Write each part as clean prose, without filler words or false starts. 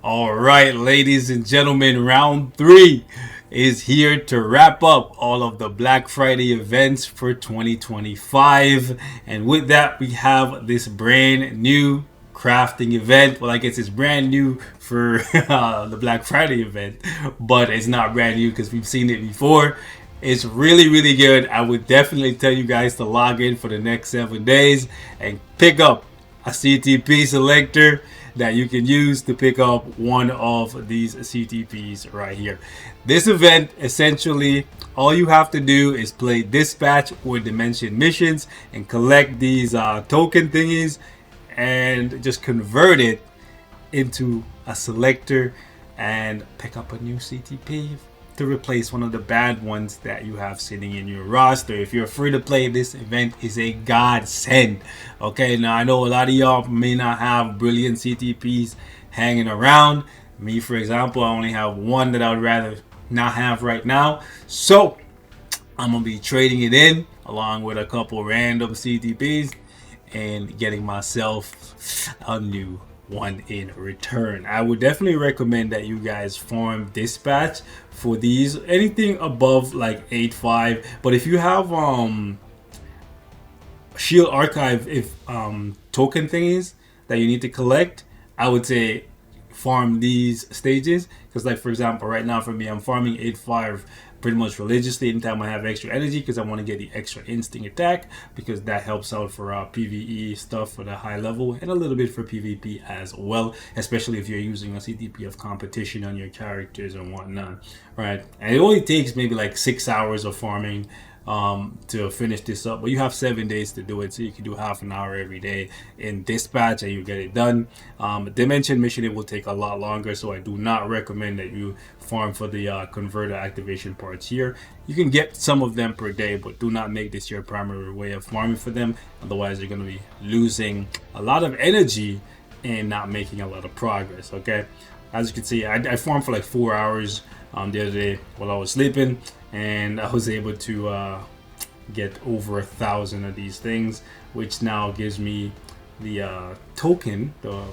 All right, ladies and gentlemen, round three is here to wrap up all of the Black Friday events for 2025. And with that, we have this brand new crafting event. Well, I guess it's brand new for the Black Friday event, but it's not brand new because we've seen it before. It's really, really good. I would definitely tell you guys to log in for the next 7 days and pick up a CTP selector that you can use to pick up one of these CTPs right here. This event, essentially, all you have to do is play dispatch or dimension missions and collect these token thingies and just convert it into a selector and pick up a new CTP to replace one of the bad ones that you have sitting in your roster. If you're free to play, this event is a godsend. Okay, now I know a lot of y'all may not have brilliant CTPs hanging around. Me, for example, I only have one that I would rather not have right now. So I'm gonna be trading it in along with a couple random CTPs and getting myself a new one in return. I would definitely recommend that you guys farm dispatch for these, anything above like 8.5. But if you have shield archive, if token thingies that you need to collect, I would say farm these stages, because like for example right now for me, I'm farming 8.5 pretty much religiously anytime I have extra energy, because I want to get the extra instinct attack, because that helps out for PvE stuff for the high level and a little bit for PvP as well, especially if you're using a CTP of competition on your characters and whatnot, right? And it only takes maybe like 6 hours of farming to finish this up, but you have 7 days to do it, so you can do half an hour every day in dispatch and you get it done. Dimension mission, it will take a lot longer, so I do not recommend that you farm for the converter activation parts here. You can get some of them per day, but do not make this your primary way of farming for them, otherwise you're going to be losing a lot of energy and not making a lot of progress. Okay, as you can see, I farmed for like 4 hours the other day while I was sleeping, and I was able to get over 1,000 of these things, which now gives me the token, the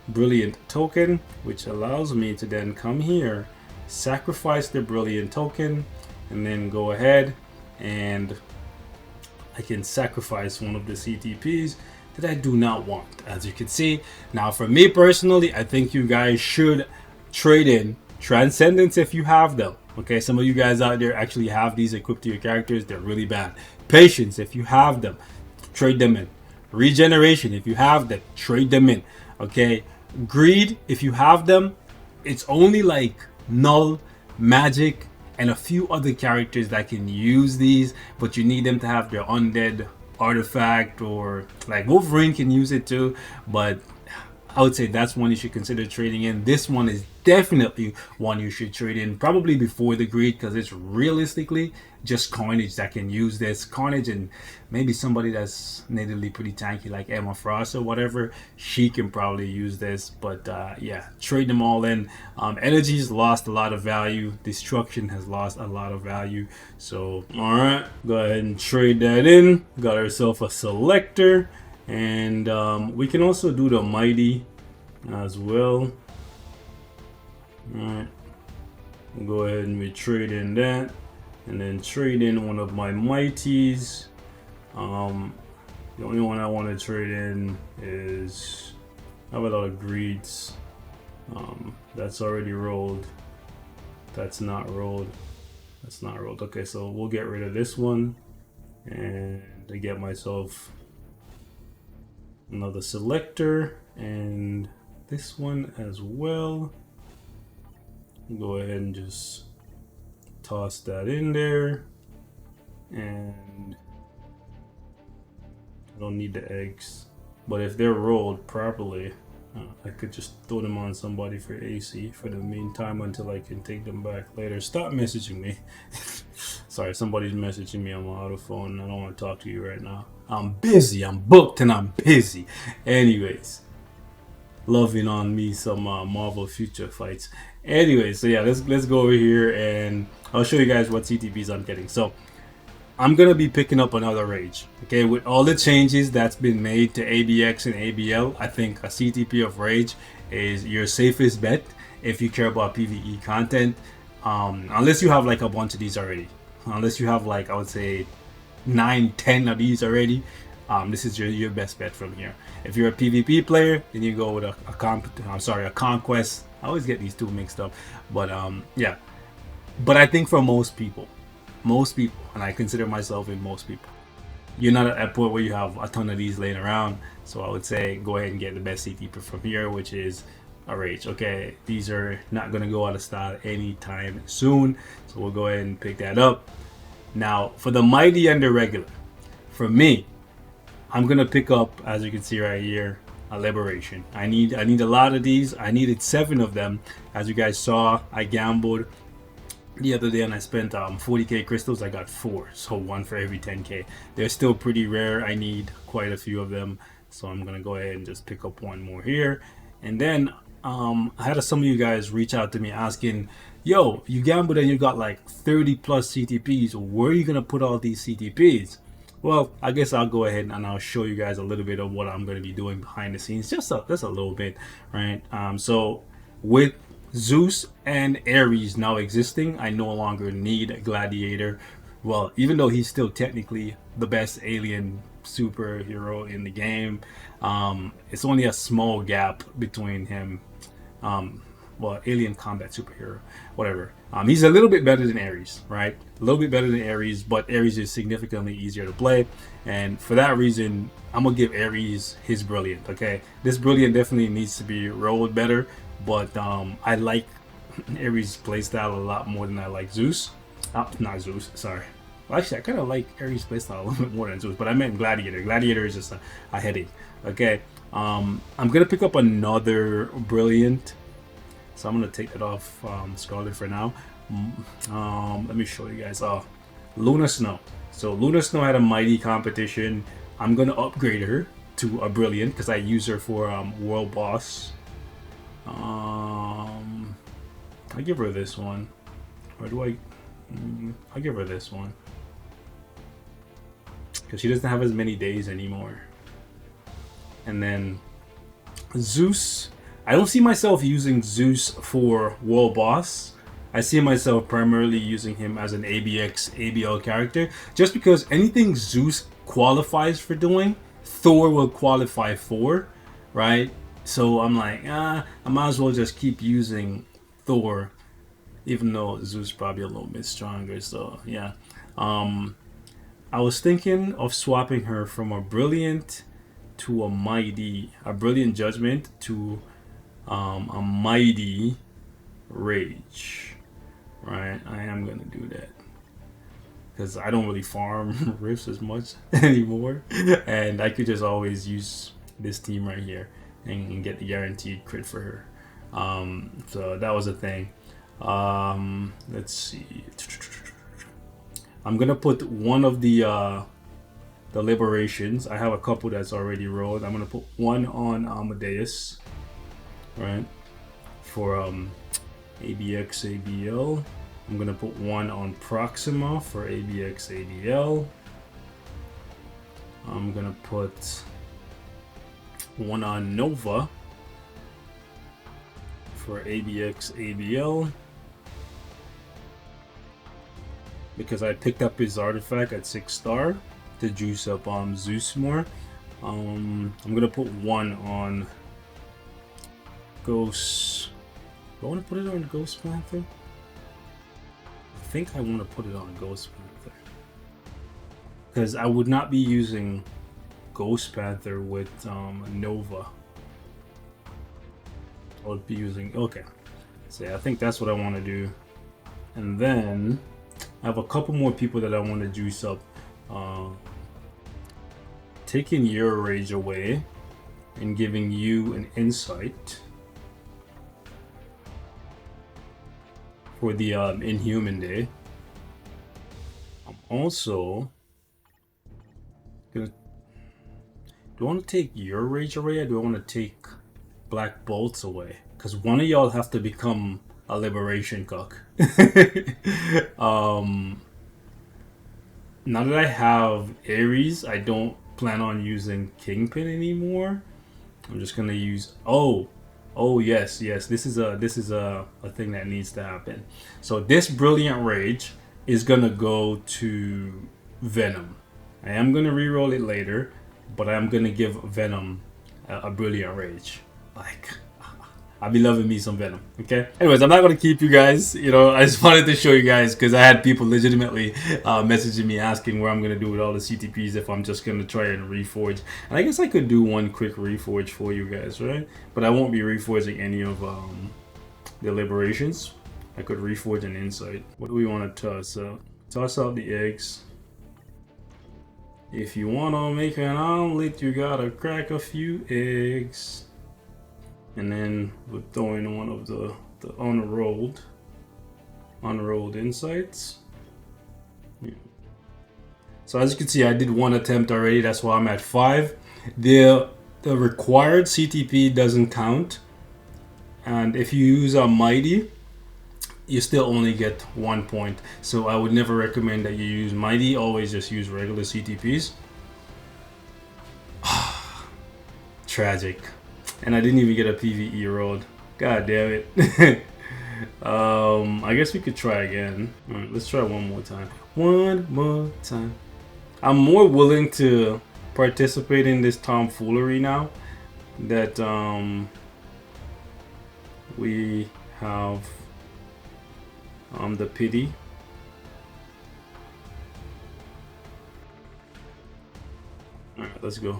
brilliant token, which allows me to then come here, sacrifice the brilliant token, and then go ahead and I can sacrifice one of the CTPs that I do not want, as you can see. Now for me personally, I think you guys should trade in Transcendence if you have them. Okay, some of you guys out there actually have these equipped to your characters. They're really bad. Patience, if you have them, trade them in. Regeneration, if you have them, trade them in. Okay, Greed, if you have them, it's only like Null, Magic, and a few other characters that can use these, but you need them to have their undead artifact, or like Wolverine can use it too, but I would say that's one you should consider trading in. This one is definitely one you should trade in, probably before the Greed, because it's realistically just Carnage that can use this. Carnage and maybe somebody that's natively pretty tanky like Emma Frost or whatever, she can probably use this. But yeah, trade them all in. Energy's lost a lot of value. Destruction has lost a lot of value. So all right, go ahead and trade that in. Got ourselves a selector. And we can also do the mighty as well. Alright, we'll go ahead and we trade in that, and then trade in one of my mighties. The only one I want to trade in is, I have a lot of greeds. That's already rolled. That's not rolled. That's not rolled. Okay, so we'll get rid of this one and I get myself another selector, and this one as well. Go ahead and just toss that in there, and I don't need the eggs, but if they're rolled properly, I could just throw them on somebody for AC for the meantime until I can take them back later. Stop messaging me. Sorry, somebody's messaging me on my auto phone. I don't want to talk to you right now. I'm busy. I'm booked and I'm busy. Anyways, loving on me some Marvel Future Fights. Anyways, so yeah, let's go over here and I'll show you guys what CTPs I'm getting. So I'm gonna be picking up another Rage. Okay, with all the changes that's been made to ABX and ABL, I think a CTP of Rage is your safest bet if you care about PvE content. Unless you have like a bunch of these already. Unless you have like, I would say 9-10 of these already. This is your best bet from here. If you're a PvP player, then you go with a conquest. I always get these two mixed up, but yeah. But I think for most people, and I consider myself in most people, you're not at a point where you have a ton of these laying around. So I would say go ahead and get the best CTP from here, which is a Rage. Okay, these are not gonna go out of style anytime soon, so we'll go ahead and pick that up. Now for the mighty and the regular, for me, I'm gonna pick up, as you can see right here, a Liberation. I need a lot of these. I needed 7 of them. As you guys saw, I gambled the other day and I spent 40k crystals. I got 4, so 1 for every 10k. They're still pretty rare. I need quite a few of them, so I'm gonna go ahead and just pick up 1 more here. And then I had some of you guys reach out to me asking, yo, you gambled and you got like 30 plus CTPs, where are you gonna put all these CTPs? Well, I guess I'll go ahead and I'll show you guys a little bit of what I'm going to be doing behind the scenes, just a little bit, right? So with Zeus and Ares now existing, I no longer need a Gladiator. Well, even though he's still technically the best alien superhero in the game, it's only a small gap between him. Well, alien combat superhero, whatever. He's a little bit better than Ares, right? A little bit better than Ares, but Ares is significantly easier to play. And for that reason, I'm going to give Ares his Brilliant, okay? This Brilliant definitely needs to be rolled better, but I like Ares' playstyle a lot more than I like Zeus. Not Zeus, sorry. Well, actually, I kind of like Ares' playstyle a little bit more than Zeus, but I meant Gladiator. Gladiator is just a headache, okay? I'm going to pick up another Brilliant. So I'm going to take that off Scarlet for now. Let me show you guys. Luna Snow. So Luna Snow had a mighty competition. I'm going to upgrade her to a Brilliant because I use her for World Boss. I give her this one. Or do I give her this one. Because she doesn't have as many days anymore. And then Zeus. I don't see myself using Zeus for World Boss. I see myself primarily using him as an ABX, ABL character. Just because anything Zeus qualifies for doing, Thor will qualify for, right? So I'm like, I might as well just keep using Thor, even though Zeus is probably a little bit stronger. So yeah. I was thinking of swapping her from a Brilliant to a Mighty, a Brilliant Judgment to a Mighty Rage, right? I am gonna do that because I don't really farm rifts as much anymore, and I could just always use this team right here and get the guaranteed crit for her. So that was a thing. Let's see. I'm gonna put one of the Liberations. I have a couple that's already rolled. I'm gonna put one on Amadeus. Right, for ABX ABL. I'm gonna put one on Proxima for ABX ABL. I'm gonna put one on Nova for ABX ABL because I picked up his artifact at 6-star to juice up Zeus more. I'm gonna put one on Ghost. Do I want to put it on Ghost Panther? I think I want to put it on Ghost Panther because I would not be using Ghost Panther with Nova. I would be using, okay. So yeah, I think that's what I want to do. And then I have a couple more people that I want to juice up. Taking your rage away and giving you an insight for the Inhuman Day. I'm also gonna. Do I want to take your rage away, or do I want to take Black Bolts away? Because one of y'all have to become a Liberation cook. Now that I have Ares, I don't plan on using Kingpin anymore. I'm just gonna use. Oh, Oh yes, yes. This is a thing that needs to happen. So this Brilliant Rage is gonna go to Venom. I am gonna re-roll it later, but I'm gonna give Venom a Brilliant Rage. Like, I'll be loving me some Venom. Okay. Anyways, I'm not gonna keep you guys. You know, I just wanted to show you guys because I had people legitimately messaging me asking where I'm gonna do with all the CTPs if I'm just gonna try and reforge. And I guess I could do one quick reforge for you guys, right? But I won't be reforging any of the liberations. I could reforge an insight. What do we want to toss out? Toss out the eggs. If you want to make an omelet, you gotta crack a few eggs. And then we're throwing one of the unrolled insights. Yeah. So as you can see, I did one attempt already. That's why I'm at 5. The required CTP doesn't count, and if you use a mighty, you still only get 1 point. So I would never recommend that you use mighty. Always just use regular CTPs. Tragic. And I didn't even get a PvE road. God damn it. I guess we could try again. All right, let's try one more time. One more time. I'm more willing to participate in this tomfoolery now that we have the pity. All right, let's go.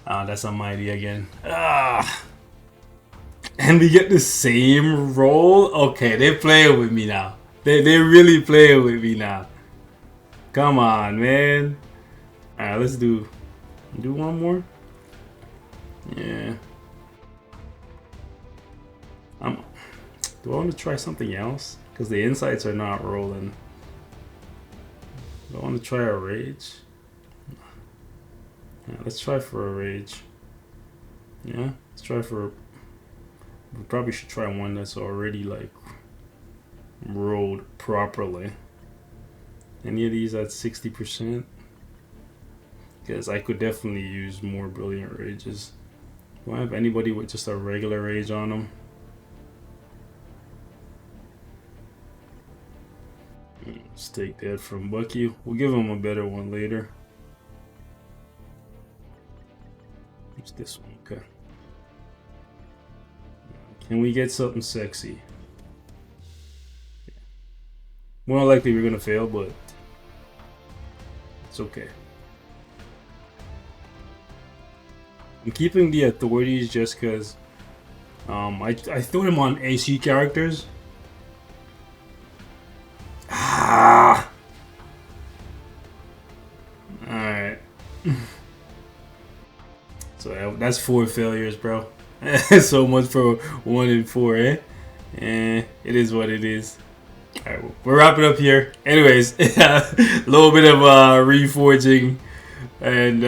That's a mighty again. And we get the same roll? Okay, they're playing with me now. They're really playing with me now. Come on, man. Alright, let's do one more. Yeah. Do I want to try something else? Because the insights are not rolling. Do I want to try a rage? Yeah, let's try for a rage. Yeah, let's try for. We probably should try one that's already like rolled properly. Any of these at 60%? Because I could definitely use more Brilliant Rages. Do I have anybody with just a regular rage on them? Let's take that from Bucky. We'll give him a better one later. What's this one? Okay. Can we get something sexy? More likely we're gonna fail, but it's okay. I'm keeping the authorities just because I threw them on AC characters. Alright. So that's 4 failures, bro. So much for 1 and 4, eh? It is what it is. Alright, we're wrapping up here. Anyways, a little bit of reforging and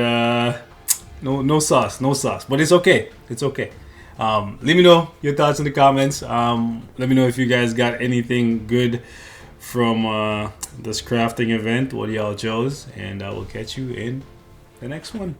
no sauce, but it's okay. It's okay. Let me know your thoughts in the comments. Let me know if you guys got anything good from this crafting event, what y'all chose, and I will catch you in the next one.